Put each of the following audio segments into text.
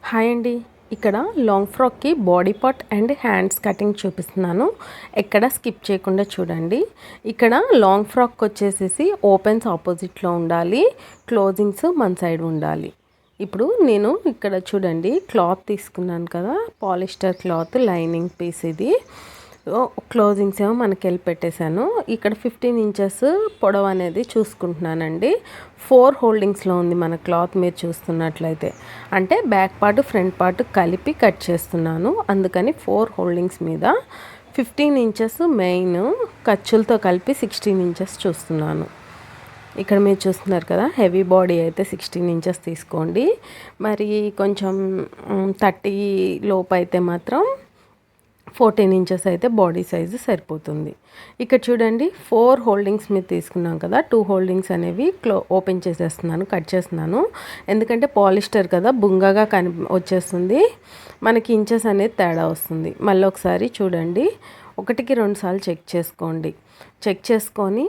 Hi అండి. ఇక్కడ long ఫ్రాక్కి body part and hands cutting చూపిస్తున్నాను. ఎక్కడ స్కిప్ చేయకుండా చూడండి. ఇక్కడ లాంగ్ ఫ్రాక్ వచ్చేసేసి ఓపెన్స్ ఆపోజిట్లో ఉండాలి, క్లోజింగ్స్ మన సైడ్ ఉండాలి. ఇప్పుడు నేను ఇక్కడ చూడండి క్లాత్ తీసుకున్నాను కదా, పాలిస్టర్ క్లాత్ లైనింగ్ పీస్ ఇది. క్లోజింగ్స్ ఏమో మనకి వెళ్ళి పెట్టేశాను. ఇక్కడ 15 ఇంచెస్ పొడవు అనేది చూసుకుంటున్నానండి. 4 హోల్డింగ్స్లో ఉంది మన క్లాత్ మీరు చూస్తున్నట్లయితే. అంటే బ్యాక్ పార్ట్ ఫ్రంట్ పార్ట్ కలిపి కట్ చేస్తున్నాను. అందుకని 4 హోల్డింగ్స్ మీద 15 ఇంచెస్ మెయిన్, ఖర్చులతో కలిపి 16 ఇంచెస్ చూస్తున్నాను. ఇక్కడ మీరు చూస్తున్నారు కదా, హెవీ బాడీ అయితే 16 ఇంచెస్ తీసుకోండి. మరి కొంచెం 30 లోపు అయితే మాత్రం 14 ఇంచెస్ అయితే బాడీ సైజు సరిపోతుంది. ఇక్కడ చూడండి 4 హోల్డింగ్స్ మీద తీసుకున్నాం కదా, 2 హోల్డింగ్స్ అనేవి ఓపెన్ చేసేస్తున్నాను, కట్ చేస్తున్నాను. ఎందుకంటే పాలిస్టర్ కదా, బుంగగా వచ్చేస్తుంది, మనకి ఇంచెస్ అనేది తేడా వస్తుంది. మళ్ళీ ఒకసారి చూడండి, 1కి 2 సార్లు చెక్ చేసుకోండి. చెక్ చేసుకొని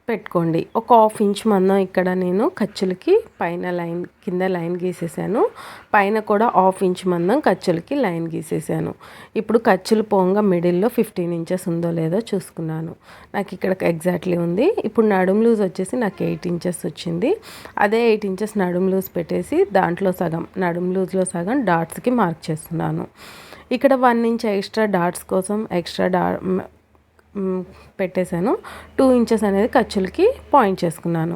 పెట్టుకోండి. ఒక 1/2 ఇంచ్ మందం ఇక్కడ నేను ఖర్చులకి పైన లైన్, కింద లైన్ గీసేసాను. పైన కూడా 1/2 ఇంచ్ మందం ఖర్చులకి లైన్ గీసేసాను. ఇప్పుడు ఖర్చులు పోగా మిడిల్లో 15 ఇంచెస్ ఉందో లేదో చూసుకున్నాను. నాకు ఇక్కడ ఎగ్జాక్ట్లీ ఉంది. ఇప్పుడు నడుము లూజ్ వచ్చేసి నాకు 8 ఇంచెస్ వచ్చింది. అదే 8 ఇంచెస్ నడుము లూజ్ పెట్టేసి దాంట్లో సగం, నడుము లూజ్లో సగం డాట్స్కి మార్క్ చేస్తున్నాను. ఇక్కడ 1 ఇంచ్ ఎక్స్ట్రా డాట్స్ కోసం పెట్టేశాను. 2 ఇంచెస్ అనేది ఖర్చులకి పాయింట్ చేసుకున్నాను.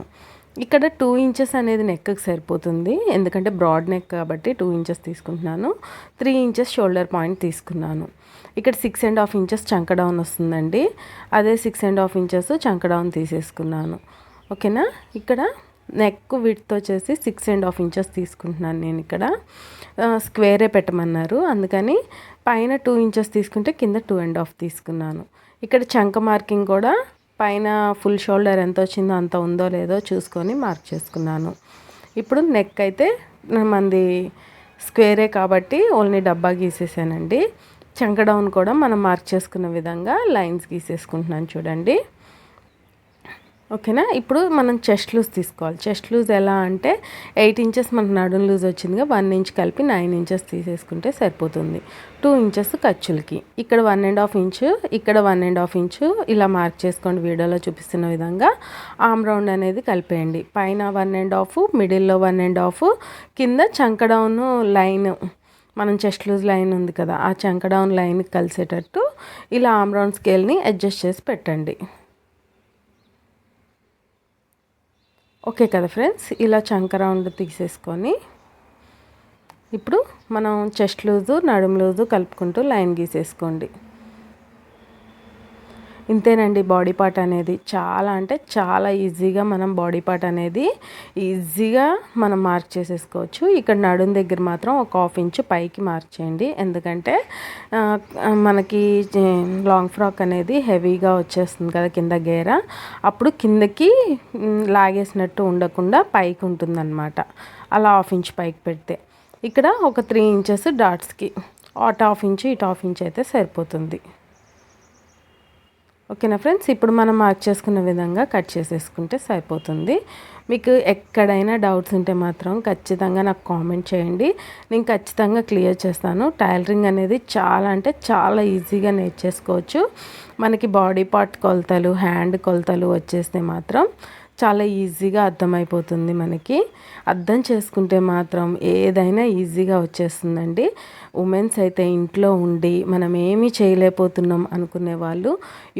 ఇక్కడ 2 ఇంచెస్ అనేది నెక్కి సరిపోతుంది, ఎందుకంటే బ్రాడ్ నెక్ కాబట్టి 2 ఇంచెస్ తీసుకుంటున్నాను. 3 ఇంచెస్ షోల్డర్ పాయింట్ తీసుకున్నాను. ఇక్కడ 6.5 ఇంచెస్ చంక డౌన్ వస్తుందండి. అదే 6.5 ఇంచెస్ చంక డౌన్ తీసేసుకున్నాను. ఓకేనా. ఇక్కడ నెక్ విడ్త్ వచ్చేసి 6.5 ఇంచెస్ తీసుకుంటున్నాను. నేను ఇక్కడ స్క్వేరే పెట్టమన్నారు, అందుకని పైన 2 ఇంచెస్ తీసుకుంటే కింద 2.5 తీసుకున్నాను. ఇక్కడ చంక మార్కింగ్ కూడా పైన ఫుల్ షోల్డర్ ఎంత వచ్చిందో అంత ఉందో లేదో చూసుకొని మార్క్ చేసుకున్నాను. ఇప్పుడు నెక్ అయితే మనది స్క్వేరే కాబట్టి ఓన్లీ డబ్బా గీసేసానండి. చంక డౌన్ కూడా మనం మార్క్ చేసుకున్న విధంగా లైన్స్ గీసేసుకుంటున్నాను చూడండి. ఓకేనా. ఇప్పుడు మనం చెస్ట్ లూజ్ తీసుకోవాలి. చెస్ట్ లూజ్ ఎలా అంటే 8 ఇంచెస్ మనకు నడుము లూజ్ వచ్చిందిగా, 1 ఇంచ్ కలిపి 9 ఇంచెస్ తీసేసుకుంటే సరిపోతుంది. 2 ఇంచెస్ ఖర్చులకి, ఇక్కడ 1.5 ఇంచు, ఇక్కడ 1.5 ఇంచు ఇలా మార్క్ చేసుకోండి. వీడియోలో చూపిస్తున్న విధంగా ఆర్మ్ రౌండ్ అనేది కలిపేయండి. పైన 1.5, మిడిల్లో 1.5, కింద చంక డౌన్ లైన్, మనం చెస్ట్ లూజ్ లైన్ ఉంది కదా, ఆ చంక డౌన్ లైన్కి కలిసేటట్టు ఇలా ఆర్మ్ రౌండ్ స్కేల్ని అడ్జస్ట్ చేసి పెట్టండి. ఓకే కదా ఫ్రెండ్స్. ఇలా చంక రౌండ్ తీసేసుకొని ఇప్పుడు మనం చెస్ట్ లూజు నడుము లూజు కలుపుకుంటూ లైన్ గీసేసుకోండి. ఇంతేనండి బాడీ పార్ట్ అనేది. చాలా అంటే చాలా ఈజీగా మనం బాడీ పార్ట్ అనేది ఈజీగా మనం మార్క్ చేసేసుకోవచ్చు. ఇక్కడ నడుము దగ్గర మాత్రం ఒక 1/2 ఇంచ్ పైకి మార్క్ చేయండి, ఎందుకంటే మనకి లాంగ్ ఫ్రాక్ అనేది హెవీగా వచ్చేస్తుంది కదా కింద గేర, అప్పుడు కిందకి లాగేసినట్టు ఉండకుండా పైకి ఉంటుందన్నమాట. అలా 1/2 ఇంచ్ పైకి పెడితే ఇక్కడ ఒక 3 ఇంచెస్ డాట్స్కి, అటు 1/2 ఇంచ్ ఇటు 1/2 ఇంచ్ అయితే సరిపోతుంది. ఓకేనా ఫ్రెండ్స్. ఇప్పుడు మనం మార్క్ చేసుకున్న విధంగా కట్ చేసేసుకుంటే సరిపోతుంది. మీకు ఎక్కడైనా డౌట్స్ ఉంటే మాత్రం ఖచ్చితంగా నాకు కామెంట్ చేయండి, నేను ఖచ్చితంగా క్లియర్ చేస్తాను. టైలరింగ్ అనేది చాలా అంటే చాలా ఈజీగా నేర్చేసుకోవచ్చు. మనకి బాడీ పార్ట్ కొలతలు, హ్యాండ్ కొలతలు వచ్చేస్తే మాత్రం చాలా ఈజీగా అర్థమైపోతుంది. మనకి అర్థం చేసుకుంటే మాత్రం ఏదైనా ఈజీగా వచ్చేస్తుందండి. ఉమెన్స్ అయితే ఇంట్లో ఉండి మనం ఏమీ చేయలేకపోతున్నాం అనుకునే వాళ్ళు,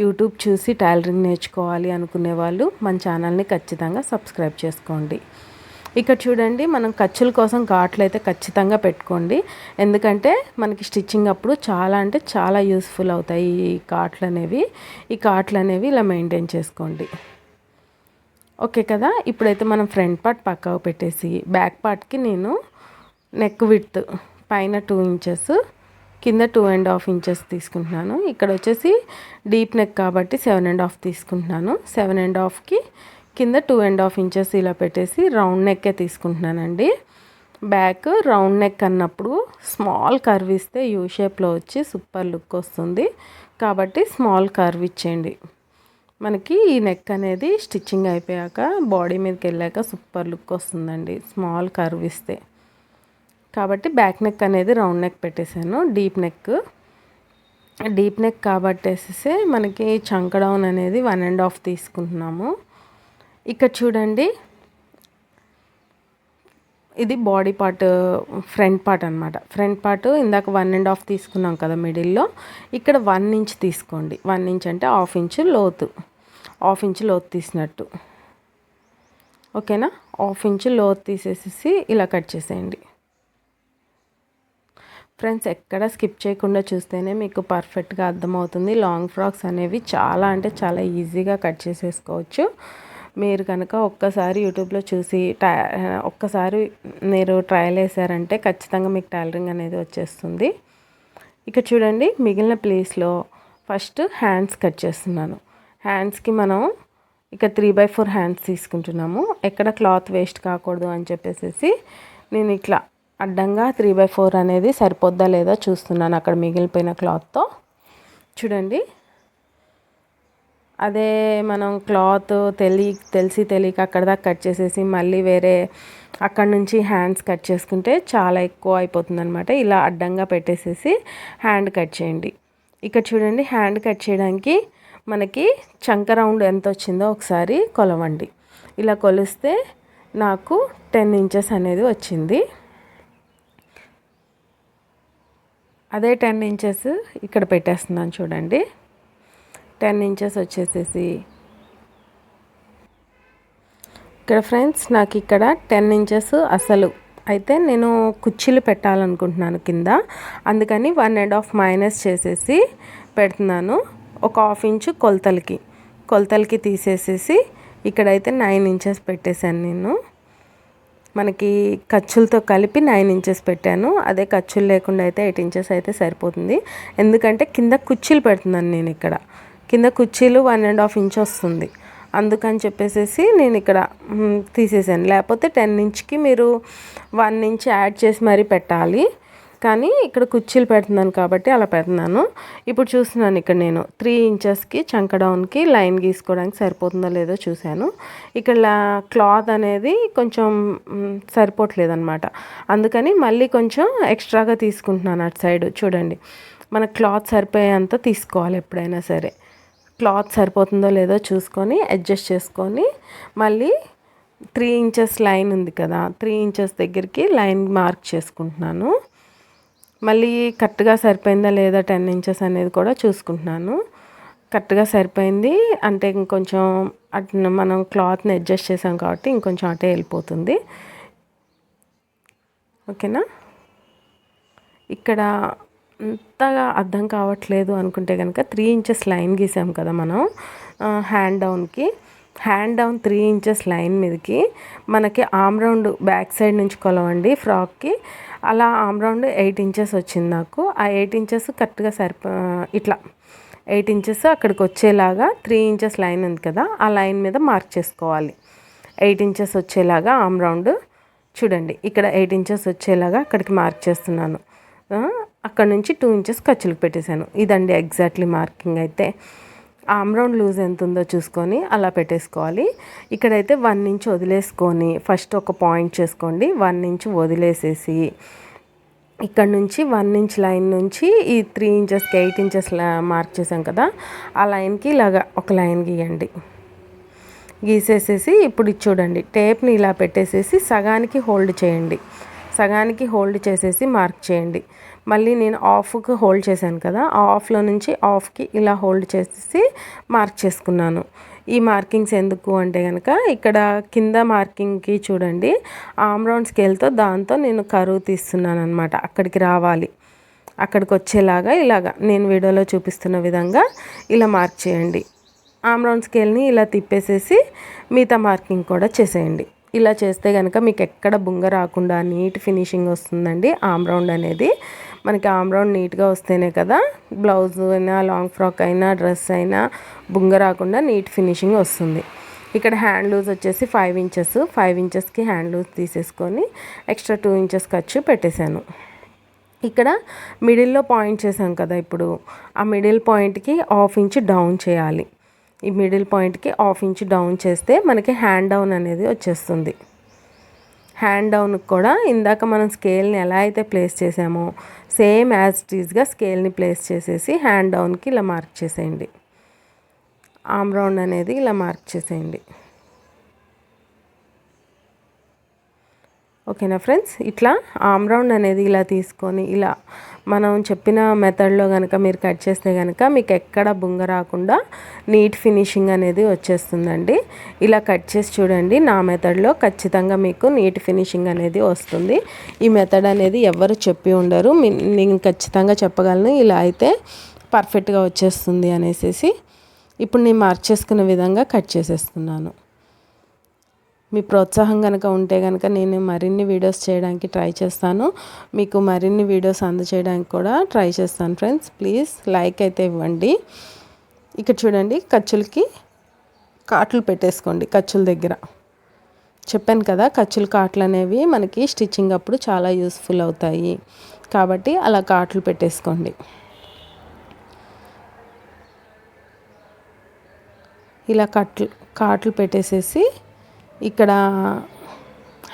యూట్యూబ్ చూసి టైలరింగ్ నేర్చుకోవాలి అనుకునే వాళ్ళు మన ఛానల్ని ఖచ్చితంగా సబ్స్క్రైబ్ చేసుకోండి. ఇక్కడ చూడండి, మనం ఖర్చుల కోసం ఘాట్లు అయితే ఖచ్చితంగా పెట్టుకోండి, ఎందుకంటే మనకి స్టిచ్చింగ్ అప్పుడు చాలా అంటే చాలా యూస్ఫుల్ అవుతాయి ఈ ఘాట్లు అనేవి. ఈ ఘాట్లు అనేవి ఇలా మెయింటైన్ చేసుకోండి. ఓకే కదా. ఇప్పుడైతే మనం ఫ్రంట్ పార్ట్ పక్కకు పెట్టేసి బ్యాక్ పార్ట్కి నేను నెక్ విడ్త్ పైన 2 ఇంచెస్, కింద 2.5 ఇంచెస్ తీసుకుంటున్నాను. ఇక్కడ వచ్చేసి డీప్ నెక్ కాబట్టి 7.5 తీసుకుంటున్నాను. 7.5కి కింద 2.5 ఇంచెస్ ఇలా పెట్టేసి రౌండ్ నెక్కే తీసుకుంటున్నానండి. బ్యాక్ రౌండ్ నెక్ అన్నప్పుడు స్మాల్ కర్వ్ ఇస్తే యూ షేప్లో వచ్చి సూపర్ లుక్ వస్తుంది, కాబట్టి స్మాల్ కర్వ్ ఇచ్చేయండి. మనకి ఈ నెక్ అనేది స్టిచ్చింగ్ అయిపోయాక బాడీ మీదకి వెళ్ళాక సూపర్ లుక్ వస్తుందండి స్మాల్ కర్వ్ ఇస్తే. కాబట్టి బ్యాక్ నెక్ అనేది రౌండ్ నెక్ పెట్టేశాను. డీప్ నెక్ కాబట్టేసేసి మనకి చంక డౌన్ అనేది 1.5 తీసుకుంటున్నాము. ఇక్కడ చూడండి, ఇది బాడీ పార్ట్, ఫ్రంట్ పార్ట్ అనమాట. ఫ్రంట్ పార్ట్ ఇందాక 1.5 తీసుకున్నాం కదా మిడిల్లో, ఇక్కడ 1 ఇంచ్ తీసుకోండి. 1 ఇంచ్ అంటే హాఫ్ ఇంచ్ లోతు తీసినట్టు, ఓకేనా. హాఫ్ ఇంచ్ లోతు తీసేసి ఇలా కట్ చేసేయండి. ఫ్రెండ్స్, ఎక్కడ స్కిప్ చేయకుండా చూస్తేనే మీకు పర్ఫెక్ట్గా అర్థమవుతుంది. లాంగ్ ఫ్రాక్స్ అనేవి చాలా అంటే చాలా ఈజీగా కట్ చేసేసుకోవచ్చు. మీరు కనుక ఒక్కసారి యూట్యూబ్లో చూసి ఒక్కసారి మీరు ట్రయల్ వేసారంటే ఖచ్చితంగా మీకు టైలరింగ్ అనేది వచ్చేస్తుంది. ఇక చూడండి, మిగిలిన ప్లేస్లో ఫస్ట్ హ్యాండ్స్ కట్ చేస్తున్నాను. హ్యాండ్స్కి మనం ఇక 3/4 హ్యాండ్స్ తీసుకుంటున్నాము. ఎక్కడ క్లాత్ వేస్ట్ కాకూడదు అని చెప్పేసి నేను ఇట్లా అడ్డంగా 3/4 అనేది సరిపోద్దా లేదా చూస్తున్నాను అక్కడ మిగిలిపోయిన క్లాత్తో. చూడండి, అదే మనం క్లాత్ తెలిసి తెలియక అక్కడ దాకా కట్ చేసేసి మళ్ళీ వేరే అక్కడ నుంచి హ్యాండ్స్ కట్ చేసుకుంటే చాలా ఎక్కువ అయిపోతుంది అనమాట. ఇలా అడ్డంగా పెట్టేసేసి హ్యాండ్ కట్ చేయండి. ఇక్కడ చూడండి, హ్యాండ్ కట్ చేయడానికి మనకి చంక రౌండ్ ఎంత వచ్చిందో ఒకసారి కొలవండి. ఇలా కొలిస్తే నాకు 10 ఇంచెస్ అనేది వచ్చింది. అదే 10 ఇంచెస్ ఇక్కడ పెట్టేస్తున్నాను. చూడండి, 10 ఇంచెస్ వచ్చేసేసి ఇక్కడ ఫ్రెండ్స్ నాకు ఇక్కడ 10 ఇంచెస్ అసలు అయితే నేను కుర్చీలు పెట్టాలనుకుంటున్నాను కింద, అందుకని 1.5 మైనస్ చేసేసి పెడుతున్నాను. ఒక హాఫ్ ఇంచు కొలతలకి తీసేసేసి ఇక్కడైతే 9 ఇంచెస్ పెట్టేశాను నేను. మనకి ఖర్చులతో కలిపి 9 ఇంచెస్ పెట్టాను. అదే ఖర్చులు లేకుండా అయితే 8 ఇంచెస్ అయితే సరిపోతుంది. ఎందుకంటే కింద కుర్చీలు పెడుతున్నాను నేను. ఇక్కడ కింద కుర్చీలు 1.5 ఇంచ్ వస్తుంది. అందుకని చెప్పేసి నేను ఇక్కడ తీసేసాను. లేకపోతే 10 ఇంచ్కి మీరు 1 ఇంచ్ యాడ్ చేసి మరీ పెట్టాలి. కానీ ఇక్కడ కుర్చీలు పెడుతున్నాను కాబట్టి అలా పెడుతున్నాను. ఇప్పుడు చూస్తున్నాను, ఇక్కడ నేను 3 ఇంచెస్కి చంక డౌన్కి లైన్ గీసుకోవడానికి సరిపోతుందో లేదో చూశాను. ఇక్కడ క్లాత్ అనేది కొంచెం సరిపోవట్లేదు అనమాట. అందుకని మళ్ళీ కొంచెం ఎక్స్ట్రాగా తీసుకుంటున్నాను అటు సైడ్. చూడండి, మన క్లాత్ సరిపోయేంత తీసుకోవాలి ఎప్పుడైనా సరే. క్లాత్ సరిపోతుందో లేదో చూసుకొని అడ్జస్ట్ చేసుకొని మళ్ళీ 3 ఇంచెస్ లైన్ ఉంది కదా, 3 ఇంచెస్ దగ్గరికి లైన్ మార్క్ చేసుకుంటున్నాను. మళ్ళీ కరెక్ట్గా సరిపోయిందా లేదా 10 ఇంచెస్ అనేది కూడా చూసుకుంటున్నాను. కరెక్ట్గా సరిపోయింది అంటే ఇంకొంచెం అటు మనం క్లాత్ని అడ్జస్ట్ చేసాం కాబట్టి ఇంకొంచెం అటే వెళ్ళిపోతుంది, ఓకేనా. ఇక్కడ అంతగా అర్థం కావట్లేదు అనుకుంటే కనుక 3 ఇంచెస్ లైన్ గీసాం కదా మనం హ్యాండ్ డౌన్ 3 ఇంచెస్ లైన్ మీదకి మనకి ఆమ్ రౌండ్ బ్యాక్ సైడ్ నుంచి కొలవండి ఫ్రాక్కి. అలా ఆమ్ రౌండ్ 8 ఇంచెస్ వచ్చింది నాకు. ఆ 8 ఇంచెస్ కరెక్ట్గా ఇట్లా 8 ఇంచెస్ అక్కడికి వచ్చేలాగా 3 ఇంచెస్ లైన్ ఉంది కదా, ఆ లైన్ మీద మార్క్ చేసుకోవాలి. 8 ఇంచెస్ వచ్చేలాగా ఆమ్ రౌండ్ చూడండి, ఇక్కడ 8 ఇంచెస్ వచ్చేలాగా అక్కడికి మార్క్ చేస్తున్నాను. అక్కడ నుంచి 2 ఇంచెస్ ఖర్చులకు పెట్టేశాను. ఇదండి ఎగ్జాక్ట్లీ మార్కింగ్. అయితే ఆమ్ రౌండ్ లూజ్ ఎంత ఉందో చూసుకొని అలా పెట్టేసుకోవాలి. ఇక్కడైతే 1 ఇంచ్ వదిలేసుకొని ఫస్ట్ ఒక పాయింట్ చేసుకోండి. 1 ఇంచ్ వదిలేసేసి ఇక్కడ నుంచి 1 ఇంచ్ లైన్ నుంచి ఈ 3 ఇంచెస్కి 8 ఇంచెస్ మార్క్ చేసాం కదా, ఆ లైన్కి ఇలాగా ఒక లైన్ గీయండి. గీసేసేసి ఇప్పుడు ఇది చూడండి, టేప్ని ఇలా పెట్టేసేసి సగానికి హోల్డ్ చేయండి. సగానికి హోల్డ్ చేసేసి మార్క్ చేయండి. మళ్ళీ నేను హాఫ్కి హోల్డ్ చేశాను కదా, ఆ హాఫ్లో నుంచి హాఫ్కి ఇలా హోల్డ్ చేసేసి మార్క్ చేసుకున్నాను. ఈ మార్కింగ్స్ ఎందుకు అంటే కనుక ఇక్కడ కింద మార్కింగ్కి చూడండి ఆమ్ రౌండ్ స్కేల్తో దాంతో నేను కరువు తీస్తున్నాను అనమాట. అక్కడికి రావాలి, అక్కడికి వచ్చేలాగా ఇలాగా నేను వీడియోలో చూపిస్తున్న విధంగా ఇలా మార్క్ చేయండి. ఆమ్ రౌండ్ స్కేల్ని ఇలా తిప్పేసేసి మిగతా మార్కింగ్ కూడా చేసేయండి. ఇలా చేస్తే కనుక మీకు ఎక్కడ బుంగ రాకుండా నీట్ ఫినిషింగ్ వస్తుందండి. ఆమ్ రౌండ్ అనేది మనకి ఆమ్ రౌండ్ నీట్గా వస్తేనే కదా బ్లౌజ్ అయినా లాంగ్ ఫ్రాక్ అయినా డ్రెస్ అయినా బుంగ రాకుండా నీట్ ఫినిషింగ్ వస్తుంది. ఇక్కడ హ్యాండ్ లూజ్ వచ్చేసి 5 ఇంచెస్. 5 ఇంచెస్కి హ్యాండ్ లూజ్ తీసేసుకొని ఎక్స్ట్రా 2 ఇంచెస్ ఖర్చు పెట్టేశాను. ఇక్కడ మిడిల్లో పాయింట్ చేసాం కదా, ఇప్పుడు ఆ మిడిల్ పాయింట్కి హాఫ్ ఇంచ్ డౌన్ చేయాలి. ఈ మిడిల్ పాయింట్కి హాఫ్ ఇంచ్ డౌన్ చేస్తే మనకి హ్యాండ్ డౌన్ అనేది వచ్చేస్తుంది. హ్యాండ్ డౌన్కి కూడా ఇందాక మనం స్కేల్ని ఎలా అయితే ప్లేస్ చేసామో సేమ్ యాజ్ ఇట్ ఈస్గా స్కేల్ని ప్లేస్ చేసేసి హ్యాండ్ డౌన్కి ఇలా మార్క్ చేసేయండి. ఆర్మ్ రౌండ్ అనేది ఇలా మార్క్ చేసేయండి. ఓకేనా ఫ్రెండ్స్, ఇట్లా ఆర్మ్ రౌండ్ అనేది ఇలా తీసుకొని ఇలా మనం చెప్పిన మెథడ్లో కనుక మీరు కట్ చేస్తే కనుక మీకు ఎక్కడ బుంగ రాకుండా నీట్ ఫినిషింగ్ అనేది వచ్చేస్తుందండి. ఇలా కట్ చేసి చూడండి, నా మెథడ్లో ఖచ్చితంగా మీకు నీట్ ఫినిషింగ్ అనేది వస్తుంది. ఈ మెథడ్ అనేది ఎవరు చెప్పి ఉండరు, నేను ఖచ్చితంగా చెప్పగలను ఇలా అయితే పర్ఫెక్ట్గా వచ్చేస్తుంది అనేసి. ఇప్పుడు నేను మార్క్ చేసుకున్న విధంగా కట్ చేసేస్తున్నాను. మీ ప్రోత్సాహం కనుక ఉంటే కనుక నేను మరిన్ని వీడియోస్ చేయడానికి ట్రై చేస్తాను, మీకు మరిన్ని వీడియోస్ అందజేయడానికి కూడా ట్రై చేస్తాను ఫ్రెండ్స్. ప్లీజ్ లైక్ అయితే ఇవ్వండి. ఇక్కడ చూడండి, ఖర్చులకి కాట్లు పెట్టేసుకోండి. ఖర్చుల దగ్గర చెప్పాను కదా, ఖర్చుల కాట్లు అనేవి మనకి స్టిచ్చింగ్ అప్పుడు చాలా యూస్ఫుల్ అవుతాయి కాబట్టి అలా కాట్లు పెట్టేసుకోండి. ఇలా కాట్లు పెట్టేసేసి ఇక్కడ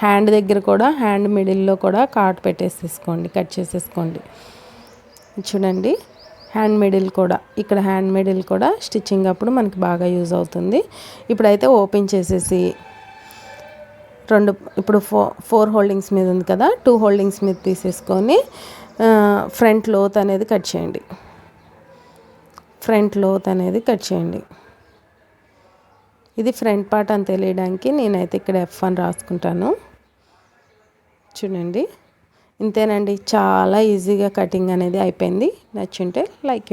హ్యాండ్ దగ్గర కూడా హ్యాండ్ మిడిల్లో కూడా కాట్ పెట్టేసేసుకోండి, కట్ చేసేసుకోండి. చూడండి, హ్యాండ్ మిడిల్ కూడా ఇక్కడ హ్యాండ్ మిడిల్ కూడా స్టిచ్చింగ్ అప్పుడు మనకి బాగా యూజ్ అవుతుంది. ఇప్పుడైతే ఓపెన్ చేసేసి ఇప్పుడు 4 హోల్డింగ్స్ మీద ఉంది కదా, 2 హోల్డింగ్స్ మీద తీసేసుకొని ఫ్రంట్ లోత్ అనేది కట్ చేయండి. ఫ్రంట్ లోత్ అనేది కట్ చేయండి. ఇది ఫ్రంట్ పార్ట్ అని తెలియడానికి నేనైతే ఇక్కడ F1 రాసుకుంటాను. చూడండి, ఇంతేనండి, చాలా ఈజీగా కటింగ్ అనేది అయిపోయింది. నచ్చుంటే లైక్